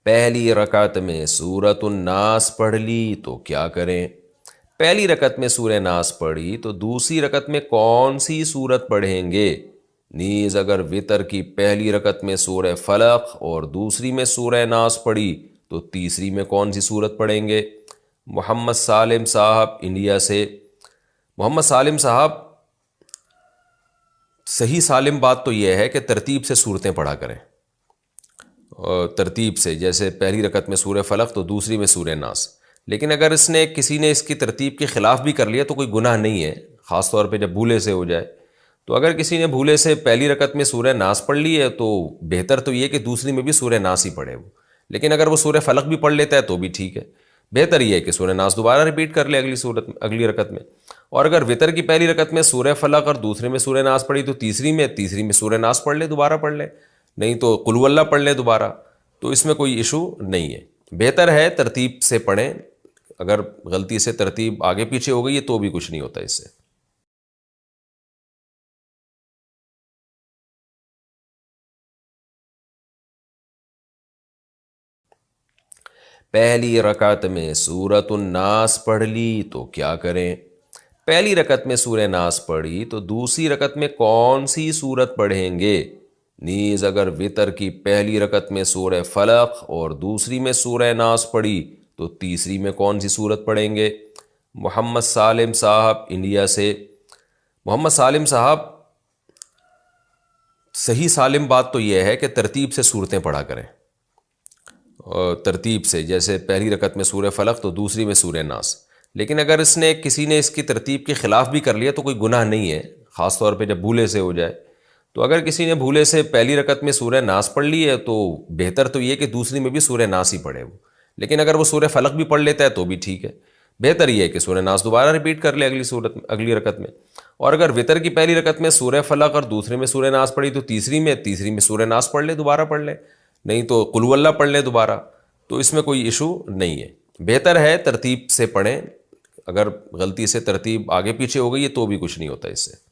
پہلی رکعت میں سورۃ الناس پڑھ لی تو کیا کریں؟ پہلی رکعت میں سورہ ناس پڑھی تو دوسری رکعت میں کون سی سورت پڑھیں گے؟ نیز اگر وطر کی پہلی رکعت میں سورہ فلق اور دوسری میں سورہ ناس پڑھی تو تیسری میں کون سی سورت پڑھیں گے؟ محمد سالم صاحب انڈیا سے۔ محمد سالم صاحب، صحیح سالم بات تو یہ ہے کہ ترتیب سے صورتیں پڑھا کریں، اور ترتیب سے، جیسے پہلی رکعت میں سورہ فلق تو دوسری میں سورہ ناس۔ لیکن اگر کسی نے اس کی ترتیب کے خلاف بھی کر لیا تو کوئی گناہ نہیں ہے، خاص طور پہ جب بھولے سے ہو جائے۔ تو اگر کسی نے بھولے سے پہلی رکعت میں سورہ ناس پڑھ لی ہے تو بہتر تو یہ کہ دوسری میں بھی سورہ ناس ہی پڑھے وہ، لیکن اگر وہ سورہ فلق بھی پڑھ لیتا ہے تو بھی ٹھیک ہے، بہتر یہ ہے کہ سورہ ناس دوبارہ ریپیٹ کر لے اگلی رکعت میں۔ اور اگر وطر کی پہلی رکعت میں سورہ فلق اور دوسرے میں سورہ ناس پڑھی تو تیسری میں سورہ ناس پڑھ لے، دوبارہ پڑھ لے، نہیں تو قل ہو اللہ پڑھ لے دوبارہ، تو اس میں کوئی ایشو نہیں ہے۔ بہتر ہے ترتیب سے پڑھیں، اگر غلطی سے ترتیب آگے پیچھے ہو گئی ہے تو بھی کچھ نہیں ہوتا اس سے۔ پہلی رکعت میں سورۃ الناس پڑھ لی تو کیا کریں؟ پہلی رکعت میں سورہ ناس پڑھی تو دوسری رکعت میں کون سی سورت پڑھیں گے؟ نیز اگر وطر کی پہلی رکعت میں سورہ فلق اور دوسری میں سورہ ناس پڑھی تو تیسری میں کون سی سورت پڑھیں گے؟ محمد سالم صاحب انڈیا سے۔ محمد سالم صاحب، صحیح سالم بات تو یہ ہے کہ ترتیب سے صورتیں پڑھا کریں، اور ترتیب سے، جیسے پہلی رکعت میں سورہ فلق تو دوسری میں سورہ ناس۔ لیکن اگر کسی نے اس کی ترتیب کے خلاف بھی کر لیا تو کوئی گناہ نہیں ہے، خاص طور پہ جب بھولے سے ہو جائے۔ تو اگر کسی نے بھولے سے پہلی رکعت میں سورہ ناس پڑھ لی ہے تو بہتر تو یہ کہ دوسری میں بھی سورہ ناس ہی پڑھے وہ، لیکن اگر وہ سورہ فلق بھی پڑھ لیتا ہے تو بھی ٹھیک ہے، بہتر یہ ہے کہ سورہ ناس دوبارہ ریپیٹ کر لے اگلی رکعت میں۔ اور اگر وطر کی پہلی رکعت میں سورہ فلق اور دوسرے میں سورہ ناس پڑھی تو تیسری میں سورہ ناس پڑھ لے، دوبارہ پڑھ لے، نہیں تو قل ہو اللہ پڑھ لے دوبارہ، تو اس میں کوئی ایشو نہیں ہے۔ بہتر ہے ترتیب سے پڑھیں، اگر غلطی سے ترتیب آگے پیچھے ہو گئی ہے تو بھی کچھ نہیں ہوتا اس سے۔